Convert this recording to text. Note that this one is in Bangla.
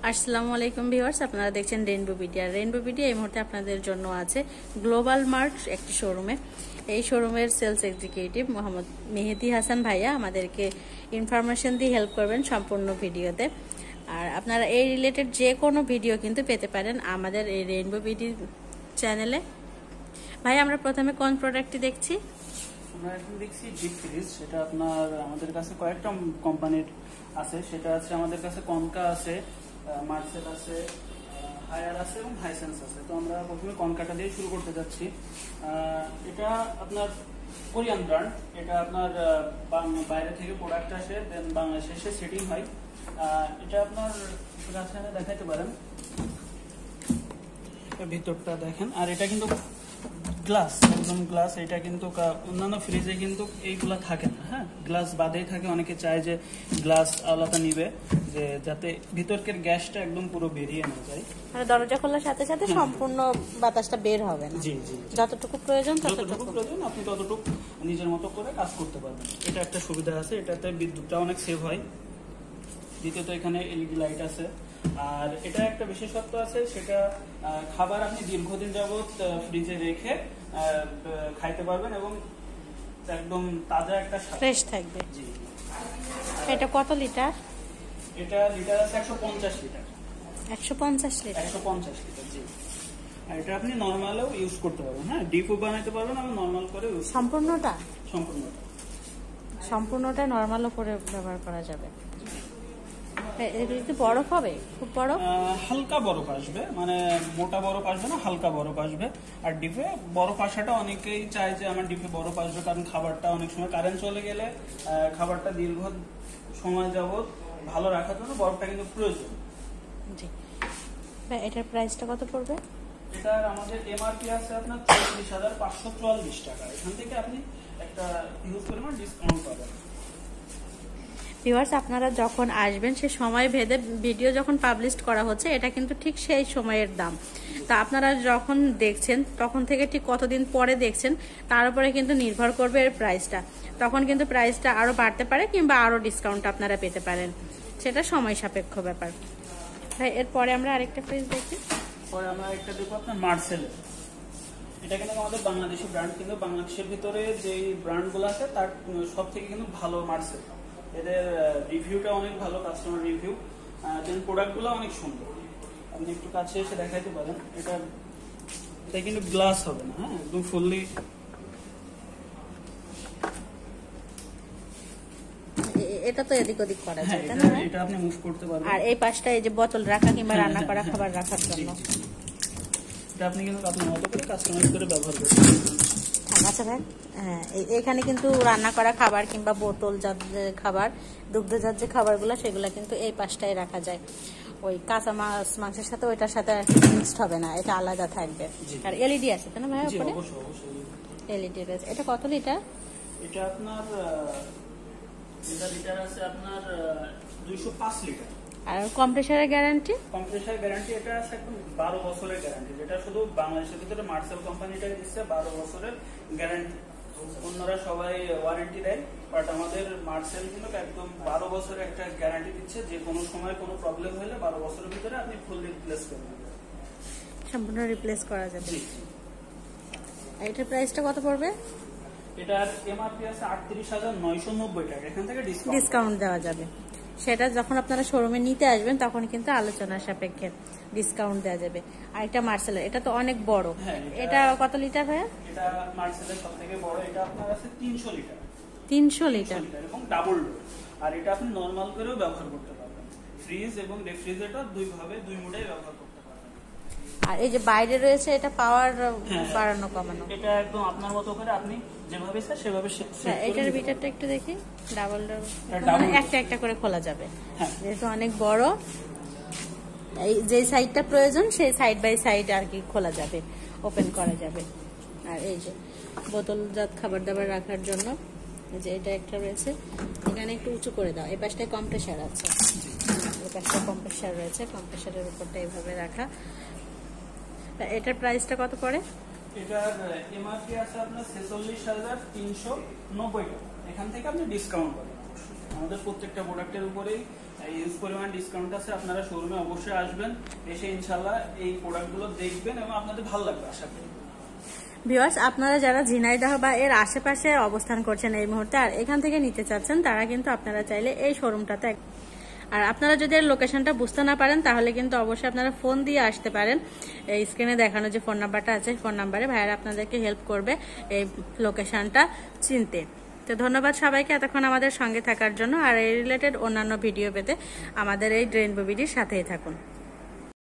আসসালামু আলাইকুম ভিউয়ার্স, আপনারা দেখছেন রেইনবো বিডি। আর রেইনবো বিডি এই মুহূর্তে আপনাদের জন্য আছে গ্লোবাল মার্ট একটি শোরুমে। এই শোরুমের সেলস এক্সিকিউটিভ মোহাম্মদ মেহেদি হাসান ভাইয়া আমাদেরকে ইনফরমেশন দিয়ে হেল্প করবেন সম্পূর্ণ ভিডিওতে। আর আপনারা এই রিলেটেড যে কোনো ভিডিও কিন্তু পেতে পারেন আমাদের এই রেইনবো বিডি চ্যানেলে। ভাই, আমরা প্রথমে কোন প্রোডাক্টটি দেখছি? আমরা এখন দেখছি ডিপ ফ্রিজ। সেটা আপনার আমাদের কাছে কয়েকটা কোম্পানির আছে। সেটা আছে আমাদের কাছে কনকা আছে, মার্সেল আছে, হায়ার আছে এবং হাইসেন্স আছে। তো আমরা প্রথমে কনকাটা দিয়ে শুরু করতে যাচ্ছি। এটা আপনার কোরিয়ান ব্র্যান্ড। এটা আপনার বাইরে থেকে প্রোডাক্ট আসে, দেন বাংলাদেশে এসে সেটিং হয়। এটা আপনার কাছে দেখাইতে পারেন, ভিতরটা দেখেন। আর এটা কিন্তু গ্লাস, একদম গ্লাস। এটা কিন্তু অন্যান্য ফ্রিজে কিন্তু এইগুলা থাকে না, হ্যাঁ, গ্লাস বাদেই থাকে। অনেকে চায় যে গ্লাস আলাদা নিবে, যে যাতে ভিতরকার গ্যাসটা একদম পুরো বেরিয়ে না যায়। মানে দরজা খোলার সাথে সাথে সম্পূর্ণ বাতাসটা বের হবে না। জি জি, যতটুকু প্রয়োজন আপনি ততটুকু নিজের মতো করে কাজ করতে পারবেন। এটা একটা সুবিধা আছে, এটাতে বিদ্যুৎটা অনেক সেভ হয়। দ্বিতীয়ত এখানে এলইডি লাইট আছে। আর এটা একটা বিশেষত্ব আছে, সেটা খাবার আপনি দীর্ঘদিন যাবত ফ্রিজে রেখে খাইতে পারবেন এবং একদম তাজা একটা ফ্রেশ থাকবে। জি। এটা কত লিটার? এটা লিটার আছে 150 লিটার। 150 লিটার? 150 লিটার, জি। আর এটা আপনি নরমালও ইউজ করতে পারবেন, হ্যাঁ, ডিপও বানাইতে পারবেন এবং নরমাল করে ইউজ। সম্পূর্ণটা নরমালও করে ব্যবহার করা যাবে। বরফ হবে খুব বড়, হালকা বরফ আসবে, মানে মোটা বরফ আসবে না, হালকা বরফ আসবে। আর ডিপে বরফ আসাটা অনেকেই চায় যে আমার ডিপে বরফ আসবে, কারণ খাবারটা অনেক সময় কারেন্ট চলে গেলে খাবারটা দীর্ঘ সময় যাবত ভালো রাখার জন্য বরফটা কিন্তু প্রয়োজন। জি। এটার প্রাইসটা কত পড়বে? এটার আমাদের এমআরপি আছে আপনার 34,544 টাকা। এখান থেকে আপনি একটা হিউজ পরিমাণ ডিসকাউন্ট পাবেন। ভিউয়ার্স, আপনারা যখন আসবেন সে সময় ভেদে ভিডিও যখন পাবলিশ করা হচ্ছে, এটা কিন্তু ঠিক সেই সময়ের দাম। তা আপনারা যখন দেখছেন তখন থেকে ঠিক কতদিন পরে দেখছেন তার উপরে কিন্তু নির্ভর করবে এর প্রাইসটা। তখন কিন্তু প্রাইসটা আরও বাড়তে পারে কিংবা আরও ডিসকাউন্ট আপনারা পেতে পারেন, সেটা সময় সাপেক্ষ ব্যাপার। ভাই, এরপরে আমরা আরেকটা ফ্রিজ দেখি। পরে আমরা একটা দেখবো আপনার মার্সেলের। এটা কিন্তু আমাদের বাংলাদেশি ব্র্যান্ড, কিন্তু বাংলাদেশের ভিতরে যে ব্র্যান্ডগুলো আছে তার সব থেকে কিন্তু ভালো মার্সেল। এদের রিভিউটা অনেক ভালো, কাস্টমার রিভিউ। দেন প্রোডাক্টগুলো অনেক সুন্দর। আপনি একটু কাছে এসে দেখাইতে পারেন। এটা কিন্তু গ্লাস হবে না, হ্যাঁ, একদম ফুললি। এটা তো এদিক ওদিক করা যায়, তাই না? এটা আপনি মুভ করতে পারবেন। আর এই পাশটা এই যে বোতল রাখা কিংবা রান্না করা খাবার রাখার জন্য। এটা আপনি কিন্তু আপনার মতো করে কাস্টমাইজ করে ব্যবহার করতে পারবেন। আচ্ছা ভাই, হ্যাঁ, এখানে কিন্তু রান্না করা খাবার কিংবা বোতলজাত যে খাবার, দুগ্ধজাত যে খাবারগুলো, সেগুলো কিন্তু এই পাশটায় রাখা যায়। ওই কাঁচা মাংসের সাথে ওইটার সাথে মিক্সড হবে না, এটা আলাদা থাকবে। আর এলইডি আছে, তাই না ভাই? উপরে এলইডি রয়েছে। এটা কত লিটার? এটা আপনার লিটার আছে আপনার 205 লিটার। আর কম্প্রেসারের গ্যারান্টি? কম্প্রেসার গ্যারান্টি এটা আছে একদম 12 বছরের গ্যারান্টি, যেটা শুধু বাংলাদেশের ভিতরে মার্সেল কোম্পানিটাই দিচ্ছে 12 বছরের গ্যারান্টি। অন্যরা সবাই ওয়ারেন্টি দেয়, বাট আমাদের মার্সেল কিন্তু একদম 12 বছরের একটা গ্যারান্টি দিচ্ছে। যে কোনো সময় কোনো প্রবলেম হলে 12 বছরের ভিতরে আপনি ফুললি রিপ্লেস করে নেবেন, সম্পূর্ণ রিপ্লেস করা যাবে। এটার প্রাইসটা কত পড়বে? এটার এমআরপি আছে 38,990 টাকা। এখান থেকে ডিসকাউন্ট দেওয়া যাবে। সেটা যখন আপনারা শোরুমে নিতে আসবেন তখন কিন্তু আলোচনার সাপেক্ষে ডিসকাউন্ট দেওয়া যাবে। আর এটা মার্সেলের, এটা তো অনেক বড়। এটা কত লিটার ভাইয়া? এটা মার্সেলের সবথেকে বড়। এটা আপনার আছে 300 লিটার। 300 লিটার এবং ডাবল ডোর। আর এটা আপনি নরমাল করেও ব্যবহার করতে পারবেন, ফ্রিজ এবং রেফ্রিজারেটর দুই মোডে ব্যবহার করতে পারবেন। আর এই যে বাইরে রয়েছে, এটা পাওয়ার বাড়ানো কমানো, এটা একদম আপনার মতো করে আপনি যেভাবে চান সেভাবে সেট করে। এটার ভিতরটা একটু দেখি। ডাবল ডোর, একটা একটা করে খোলা যাবে, যেহেতু অনেক বড়। এই যে সাইডটা প্রয়োজন সেই সাইড বাই সাইড আর কি খোলা যাবে, ওপেন করা যাবে। আর এই যে বোতলজাত খাবার দাবার রাখার জন্য যে এটা একটা রয়েছে, এখানে একটু উঁচু করে দাও। এই পাশটায় কম্প্রেসার আছে, এই পাশটায় কম্প্রেসার রয়েছে, কম্প্রেসারের উপরটা এইভাবে রাখা। এটার প্রাইসটা কত পড়ে? এটার এমআরপি আছে আপনার 46,390 টাকা। এখান থেকে আপনি ডিসকাউন্ট পাবেন। আমাদের প্রত্যেকটা প্রোডাক্টের উপরেই ইউজ পরিমাণ ডিসকাউন্ট আছে, আপনারা শোরুমে অবশ্যই আসবেন, এসে ইনশাল্লাহ এই প্রোডাক্টগুলো দেখবেন এবং আপনাদের ভালো লাগবে আশা করি। ভিউয়ার্স, আপনারা যারা ঝিনাইদহ বা এর আশেপাশে অবস্থান করছেন এই মুহূর্তে আর এখান থেকে নিতে চাচ্ছেন, তারা কিন্তু আপনারা চাইলে এই শোরুমটাতে, আর আপনারা যদি এর লোকেশনটা বুঝতে না পারেন তাহলে কিন্তু অবশ্যই আপনারা ফোন দিয়ে আসতে পারেন। এই স্ক্রিনে দেখানো যে ফোন নাম্বারটা আছে, ফোন নাম্বারে ভাইয়ারা আপনাদেরকে হেল্প করবে এই লোকেশনটা চিনতে। তো ধন্যবাদ সবাইকে এতক্ষণ আমাদের সঙ্গে থাকার জন্য, আর এই রিলেটেড অন্যান্য ভিডিও পেতে আমাদের এই রেইনবো বিডির সাথেই থাকুন।